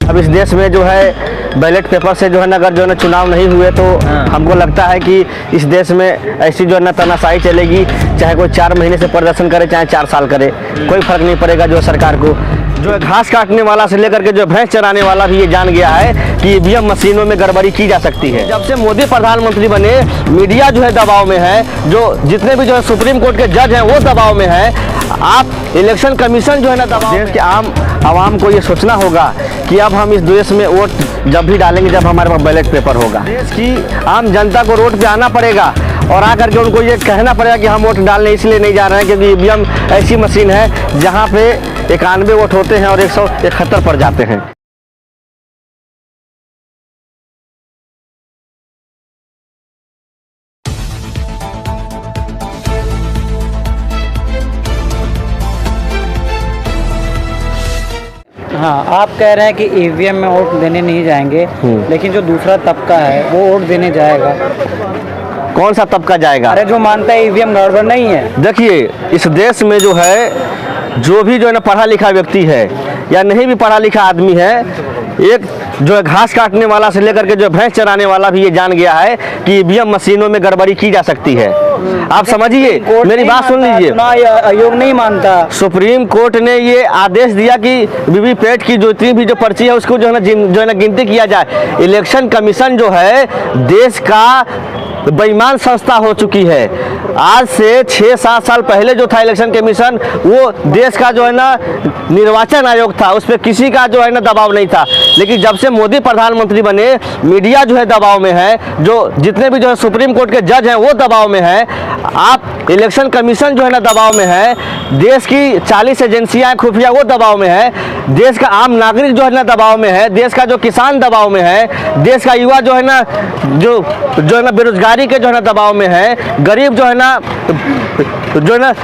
अब इस देश में जो है बैलेट पेपर से जो है ना, अगर जो है ना चुनाव नहीं हुए तो हमको लगता है कि इस देश में ऐसी जो है ना तानाशाही चलेगी। चाहे कोई 4 महीने से प्रदर्शन करे, चाहे 4 साल करे, कोई फर्क नहीं पड़ेगा। जो सरकार को जो है घास काटने वाला से लेकर के जो भैंस चराने वाला भी ये जान गया है कि ईवीएम मशीनों में गड़बड़ी की जा सकती है। जब से मोदी प्रधानमंत्री बने, मीडिया जो है दबाव में है, जो जितने भी जो है सुप्रीम कोर्ट के जज हैं वो दबाव में है, आप इलेक्शन कमीशन जो है ना दबाव। देश के आम आवाम को ये सोचना होगा कि अब हम इस देश में वोट जब भी डालेंगे जब हमारे पास बैलेट पेपर होगा। देश की आम जनता को रोड पे आना पड़ेगा और आकर के उनको ये कहना पड़ेगा कि हम वोट डालने इसलिए नहीं जा रहे हैं क्योंकि ईवीएम ऐसी मशीन है जहाँ पे 91 वोट होते हैं और 171 पर जाते हैं। हाँ, आप कह रहे हैं कि ईवीएम में वोट देने नहीं जाएंगे, लेकिन जो दूसरा तबका है वो वोट देने जाएगा। कौन सा तबका जाएगा? अरे जो मानता है ईवीएम गड़बड़ नहीं है। देखिए, इस देश में जो है जो भी जो है ना पढ़ा लिखा व्यक्ति है या नहीं भी पढ़ा लिखा आदमी है, एक जो है घास काटने वाला से लेकर के जो भैंस चराने वाला भी ये जान गया है कि ईवीएम मशीनों में गड़बड़ी की जा सकती है। आप समझिए, मेरी बात सुन लीजिए। आयोग नहीं मानता। सुप्रीम कोर्ट ने ये आदेश दिया कि वीवीपैट की जितनी भी जो पर्ची है उसको जो है ना गिनती किया जाए। इलेक्शन कमीशन जो है देश का बेईमान संस्था हो चुकी है। आज से 6-7 साल पहले जो था इलेक्शन कमीशन, वो देश का जो है ना निर्वाचन आयोग था, उस पर किसी का जो है ना दबाव नहीं था। लेकिन जब से मोदी प्रधानमंत्री बने, मीडिया जो है दबाव में है, जो जितने भी जो है सुप्रीम कोर्ट के जज हैं वो दबाव में है, आप इलेक्शन कमीशन जो है ना दबाव में है, देश की 40 एजेंसियां खुफिया वो दबाव में है, देश का आम नागरिक जो है ना दबाव में है, देश का जो किसान दबाव में है, देश का युवा जो है ना जो है ना बेरोजगारी के जो है ना दबाव में है, गरीब जो है ना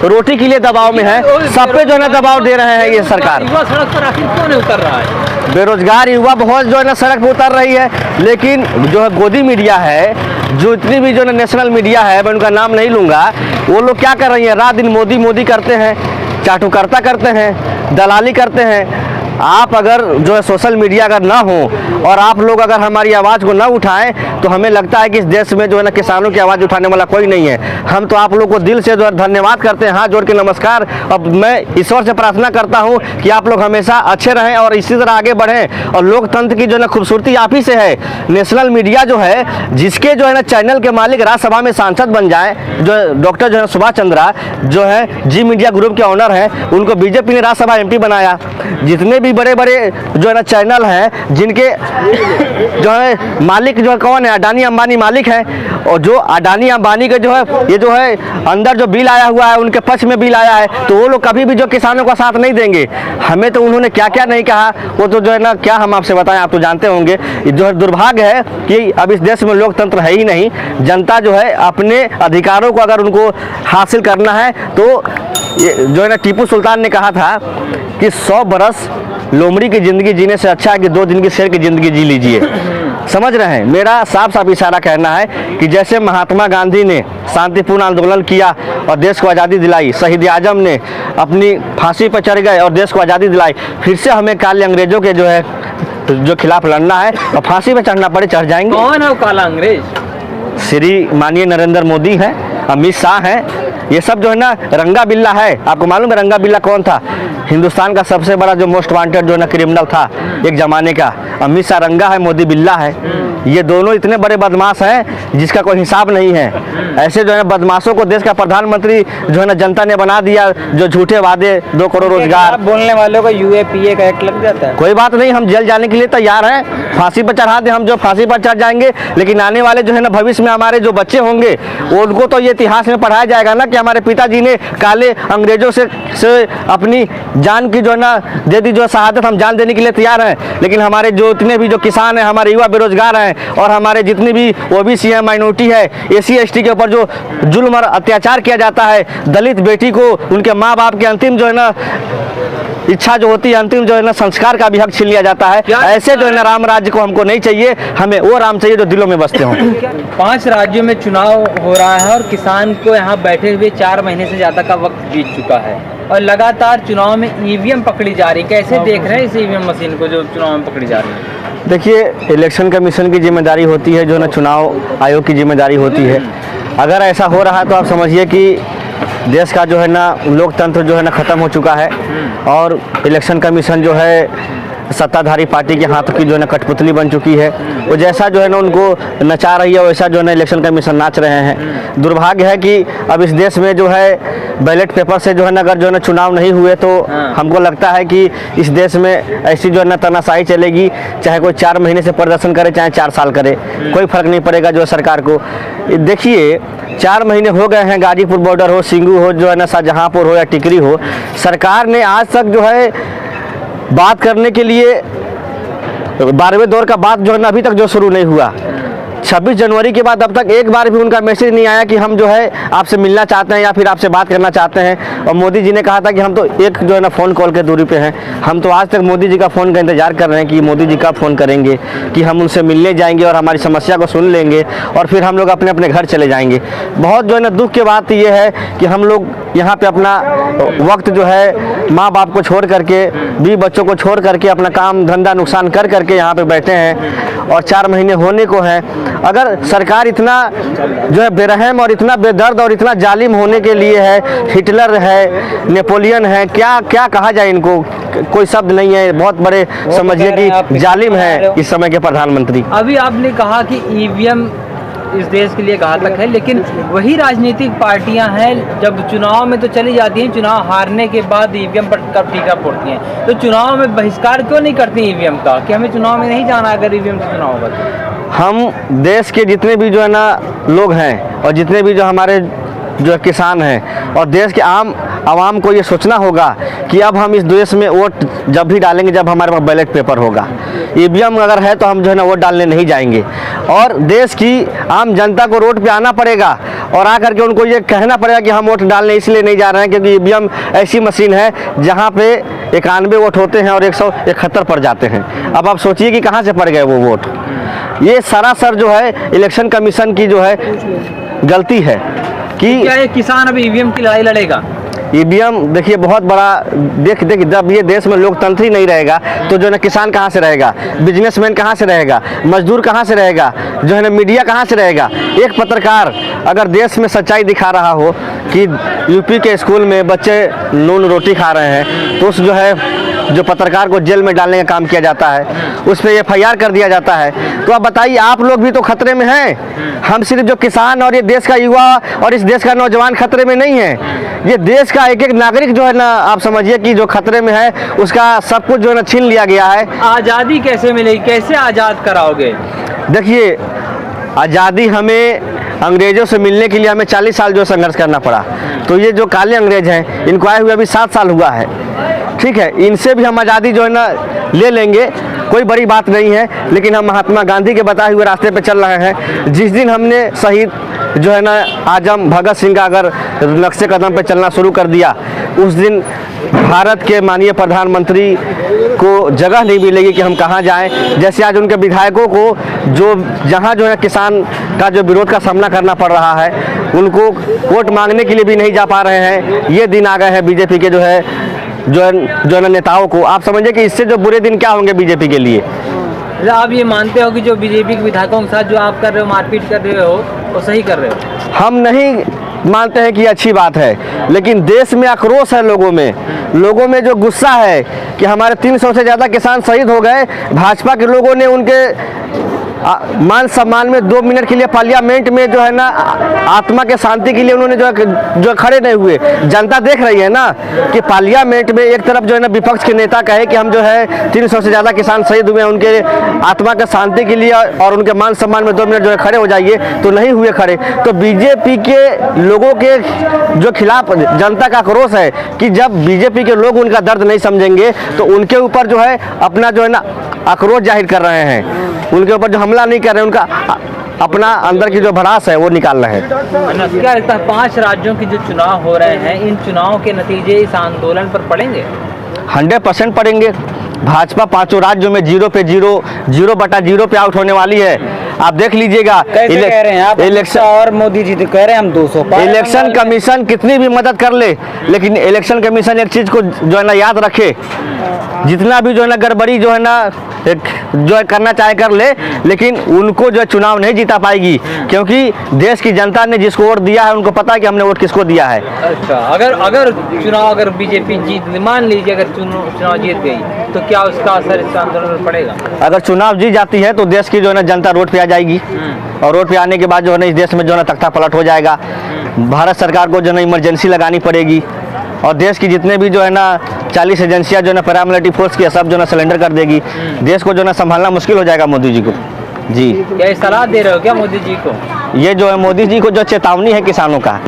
रोटी के लिए दबाव में है, सब पे जो है ना दबाव दे रहे हैं ये सरकार। युवा सड़क पर आखिर क्यों उतर रहा है? बेरोजगार युवा बहुत जो है ना सड़क पर उतर रही है, लेकिन जो है गोदी मीडिया है, जो इतनी भी जो है नेशनल मीडिया है, मैं उनका नाम नहीं लूँगा, वो लोग क्या कर रही हैं? रात दिन मोदी मोदी करते हैं, चाटुकर्ता करते हैं, दलाली करते हैं। आप अगर जो है सोशल मीडिया अगर ना हो और आप लोग अगर हमारी आवाज़ को ना उठाएं तो हमें लगता है कि इस देश में जो है ना किसानों की आवाज़ उठाने वाला कोई नहीं है। हम तो आप लोग को दिल से जो है धन्यवाद करते हैं, हाथ जोड़ के नमस्कार। अब मैं ईश्वर से प्रार्थना करता हूं कि आप लोग हमेशा अच्छे रहें और इसी तरह आगे बढ़ें। और लोकतंत्र की जो है ना खूबसूरती आप ही से है। नेशनल मीडिया जो है, जिसके जो है ना चैनल के मालिक राज्यसभा में सांसद बन जाए, जो डॉक्टर जो है सुभाष चंद्रा जो है जी मीडिया ग्रुप के ऑनर हैं, उनको बीजेपी ने राज्यसभा MP बनाया। जितने भी बड़े बड़े जो है ना चैनल हैं, जिनके जो है मालिक जो है कौन है? अडानी अंबानी मालिक हैं। और जो अडानी अंबानी के जो है ये जो है अंदर जो बिल आया हुआ है, उनके पक्ष में बिल आया है, तो वो लोग कभी भी जो किसानों का साथ नहीं देंगे। हमें तो उन्होंने क्या क्या नहीं कहा, वो तो जो है ना क्या हम आपसे बताएं, आप तो जानते होंगे। जो है दुर्भाग्य है कि अब इस देश में लोकतंत्र है ही नहीं। जनता जो है अपने अधिकारों को अगर उनको हासिल करना है तो ये जो है ना टीपू सुल्तान ने कहा था कि 100 बरस लोमड़ी की ज़िंदगी जीने से अच्छा है कि 2 दिन की शेर की ज़िंदगी जी लीजिए। समझ रहे हैं? मेरा साफ साफ इशारा कहना है कि जैसे महात्मा गांधी ने शांतिपूर्ण आंदोलन किया और देश को आज़ादी दिलाई, शहीद आजम ने अपनी फांसी पर चढ़ गए और देश को आज़ादी दिलाई, फिर से हमें काले अंग्रेजों के जो खिलाफ लड़ना है और फांसी पर चढ़ना पड़े चढ़ जाएंगे। कौन है वो काला अंग्रेज? श्री माननीय नरेंद्र मोदी हैं, अमित शाह हैं। ये सब जो है ना रंगा बिल्ला है। आपको मालूम है रंगा बिल्ला कौन था? हिंदुस्तान का सबसे बड़ा जो मोस्ट वांटेड जो है ना क्रिमिनल था एक जमाने का। अमित शाह रंगा है, मोदी बिल्ला है। ये दोनों इतने बड़े बदमाश हैं जिसका कोई हिसाब नहीं है। ऐसे जो है बदमाशों को देश का प्रधानमंत्री जो है ना जनता ने बना दिया, जो झूठे वादे, 2 करोड़ रोजगार बोलने वालों को UAPA का एक्ट लग जाता है। कोई बात नहीं, हम जेल जाने के लिए तैयार हैं, फांसी पर चढ़ा दें, हम जो फांसी पर चढ़ जाएंगे। लेकिन आने वाले जो है ना भविष्य में हमारे जो बच्चे होंगे उनको तो ये इतिहास में पढ़ाया जाएगा ना कि हमारे पिताजी ने काले अंग्रेजों से अपनी जान की जो है ना दे दी, जो शहादत हम जान देने के लिए तैयार हैं। लेकिन हमारे जो इतने भी जो किसान हैं, हमारे युवा बेरोजगार हैं और हमारे जितनी भी OBC है, माइनॉरिटी है, SC ST के ऊपर जो जुल्म और अत्याचार किया जाता है, दलित बेटी को उनके माँ बाप के अंतिम जो है ना इच्छा जो होती है, अंतिम जो है ना संस्कार का भी हक छीन लिया जाता है। ऐसे जो है ना राम राज्य को हमको नहीं चाहिए, हमें वो राम चाहिए जो दिलों में बसते हों। 5 राज्यों में चुनाव हो रहा है और किसान को यहाँ बैठे हुए 4 महीने से ज़्यादा का वक्त बीत चुका है और लगातार चुनाव में ईवीएम पकड़ी जा रही है। कैसे देख रहे हैं इस ईवीएम मशीन को जो चुनाव में पकड़ी जा रही है? देखिए, इलेक्शन कमीशन की जिम्मेदारी होती है, जो ना चुनाव आयोग की जिम्मेदारी होती है। अगर ऐसा हो रहा है तो आप समझिए कि देश का जो है ना लोकतंत्र जो है ना ख़त्म हो चुका है और इलेक्शन कमीशन जो है सत्ताधारी पार्टी के हाथ की जो है ना कठपुतली बन चुकी है। वो जैसा जो है ना उनको नचा रही है वैसा जो है ना इलेक्शन कमीशन नाच रहे हैं। दुर्भाग्य है कि अब इस देश में जो है बैलेट पेपर से जो है ना अगर जो है ना चुनाव नहीं हुए तो हमको लगता है कि इस देश में ऐसी जो है ना तानाशाही चलेगी, चाहे कोई 4 महीने से प्रदर्शन करे चाहे 4 साल करे, कोई फर्क नहीं पड़ेगा जो सरकार को। देखिए, 4 महीने हो गए हैं, गाजीपुर बॉर्डर हो, सिंगू हो, जो है ना शाहजहाँपुर हो या टिकरी हो, सरकार ने आज तक जो है बात करने के लिए 12वें दौर का बात जो है ना अभी तक जो शुरू नहीं हुआ। 26 जनवरी के बाद अब तक एक बार भी उनका मैसेज नहीं आया कि हम जो है आपसे मिलना चाहते हैं या फिर आपसे बात करना चाहते हैं। और मोदी जी ने कहा था कि हम तो एक जो है ना फ़ोन कॉल के दूरी पे हैं। हम तो आज तक मोदी जी का फ़ोन का इंतज़ार कर रहे हैं कि मोदी जी कब फ़ोन करेंगे, कि हम उनसे मिलने जाएंगे और हमारी समस्या को सुन लेंगे और फिर हम लोग अपने अपने घर चले जाएंगे। बहुत जो है ना दुख की बात ये है कि हम लोग यहाँ पे अपना वक्त जो है माँ बाप को छोड़ करके, बीवी बच्चों को छोड़ करके, अपना काम धंधा नुकसान कर करके यहाँ पे बैठे हैं और 4 महीने होने को हैं। अगर सरकार इतना जो है बेरहम और इतना बेदर्द और इतना जालिम होने के लिए है, हिटलर है, नेपोलियन है, क्या क्या कहा जाए इनको, कोई शब्द नहीं है। बहुत बड़े समझिए कि जालिम है इस समय के प्रधानमंत्री। अभी आपने कहा कि ईवीएम इस देश के लिए घातक है, लेकिन वही राजनीतिक पार्टियां हैं जब चुनाव में तो चली जाती हैं, चुनाव हारने के बाद ईवीएम पर कब टीका फोड़ती हैं। तो चुनाव में बहिष्कार क्यों नहीं करती ईवीएम का कि हमें चुनाव में नहीं जाना अगर ईवीएम से चुनाव होगा तो? हम देश के जितने भी जो है ना लोग हैं और जितने भी जो हमारे जो किसान हैं और देश के आम आवाम को ये सोचना होगा कि अब हम इस देश में वोट जब भी डालेंगे जब हमारे पास बैलेट पेपर होगा। ईवीएम अगर है तो हम जो है ना वोट डालने नहीं जाएंगे और देश की आम जनता को रोड पे आना पड़ेगा और आकर के उनको ये कहना पड़ेगा कि हम वोट डालने इसलिए नहीं जा रहे हैं क्योंकि ईवीएम ऐसी मशीन है जहाँ पे 91 वोट होते हैं और 171 पड़ जाते हैं। अब आप सोचिए कि कहाँ से पड़ गए वो वोट। ये सरासर जो है इलेक्शन कमीशन की जो है गलती है कि क्या ये किसान अभी ईवीएम की लड़ाई लड़ेगा? ईवीएम देखिए बहुत बड़ा देख जब ये देश में लोकतंत्र ही नहीं रहेगा तो जो है ना किसान कहाँ से रहेगा, बिजनेसमैन कहाँ से रहेगा, मजदूर कहाँ से रहेगा, जो है ना मीडिया कहाँ से रहेगा। एक पत्रकार अगर देश में सच्चाई दिखा रहा हो कि यूपी के स्कूल में बच्चे नून रोटी खा रहे हैं तो उस जो है जो पत्रकार को जेल में डालने का काम किया जाता है, उस पर FIR कर दिया जाता है। तो आप बताइए, आप लोग भी तो खतरे में हैं। हम सिर्फ जो किसान और ये देश का युवा और इस देश का नौजवान खतरे में नहीं है, ये देश का एक एक नागरिक जो है ना आप समझिए कि जो खतरे में है, उसका सब कुछ जो है ना छीन लिया गया है। आज़ादी कैसे मिलेगी, कैसे आज़ाद कराओगे? देखिए, आज़ादी हमें अंग्रेज़ों से मिलने के लिए हमें 40 साल जो संघर्ष करना पड़ा। तो ये जो काले अंग्रेज हैं इनको आए हुए अभी 7 साल हुआ है, ठीक है। इनसे भी हम आज़ादी जो है ना ले लेंगे, कोई बड़ी बात नहीं है। लेकिन हम महात्मा गांधी के बताए हुए रास्ते पे चल रहे हैं। जिस दिन हमने शहीद जो है ना आजम भगत सिंह का अगर नक्शे कदम पे चलना शुरू कर दिया, उस दिन भारत के माननीय प्रधानमंत्री को जगह नहीं मिलेगी कि हम कहाँ जाएं। जैसे आज उनके विधायकों को जो जहाँ जो है किसान का जो विरोध का सामना करना पड़ रहा है, उनको वोट मांगने के लिए भी नहीं जा पा रहे हैं। ये दिन आ गए हैं बीजेपी के जो है ना नेताओं को। आप समझिए कि इससे जो बुरे दिन क्या होंगे बीजेपी के लिए। आप ये मानते हो कि जो बीजेपी के विधायकों के साथ जो आप कर रहे हो, मारपीट कर रहे हो, वो सही कर रहे हो? हम नहीं मानते हैं कि अच्छी बात है, लेकिन देश में आक्रोश है, लोगों में जो गुस्सा है कि हमारे 300 से ज़्यादा किसान शहीद हो गए। भाजपा के लोगों ने उनके मान सम्मान में 2 मिनट के लिए पार्लियामेंट में जो है ना आत्मा के शांति के लिए उन्होंने जो खड़े नहीं हुए। जनता देख रही है ना कि पार्लियामेंट में एक तरफ जो है ना विपक्ष के नेता कहे कि हम जो है 300 से ज़्यादा किसान शहीद हुए हैं, उनके आत्मा के शांति के लिए और उनके मान सम्मान में 2 मिनट जो है खड़े हो जाइए, तो नहीं हुए खड़े। तो बीजेपी के लोगों के जो खिलाफ जनता का आक्रोश है कि जब बीजेपी के लोग उनका दर्द नहीं समझेंगे तो उनके ऊपर जो है अपना जो है ना आक्रोश जाहिर कर रहे हैं, उनके ऊपर जो हमला नहीं कर रहे हैं, उनका अपना अंदर की जो भड़ास है वो निकाल रहे हैं। क्या लगता है 5 राज्यों के जो चुनाव हो रहे हैं, इन चुनाव के नतीजे इस आंदोलन पर पड़ेंगे? 100% पड़ेंगे। भाजपा पांचों राज्यों में 0/0 पे आउट होने वाली है। आप देख लीजिएगा कैसे कह रहे हैं आप? इलेक्शन और मोदी जी तो कह रहे हैं हम 200 पार। इलेक्शन कमीशन कितनी भी मदद कर ले, लेकिन इलेक्शन कमीशन एक चीज को जो है ना याद रखे, जितना भी जो है ना गड़बड़ी जो है ना एक जो है करना चाहे कर ले, लेकिन उनको जो है चुनाव नहीं जीता पाएगी, क्योंकि देश की जनता ने जिसको वोट दिया है उनको पता है कि हमने वोट किसको दिया है। अच्छा, अगर बीजेपी जीत, मान लीजिए अगर चुनाव जीत गई तो क्या उसका असर इस आंदोलन पर पड़ेगा? अगर चुनाव जीत जाती है तो देश की जो है ना जनता रोड पे आ जाएगी, और रोड पे आने के बाद जो है ना इस देश में जो है ना तख्ता पलट हो जाएगा। भारत सरकार को जो है ना इमरजेंसी लगानी पड़ेगी, और देश की जितने भी जो है ना 40 एजेंसियां जो है ना पैरामिलिट्री फोर्स की सब जो है ना सिलेंडर कर देगी। देश को जो है ना संभालना मुश्किल हो जाएगा मोदी जी को। जी, क्या सलाह दे रहे हो क्या मोदी जी को? ये जो है मोदी जी को जो चेतावनी है किसानों का।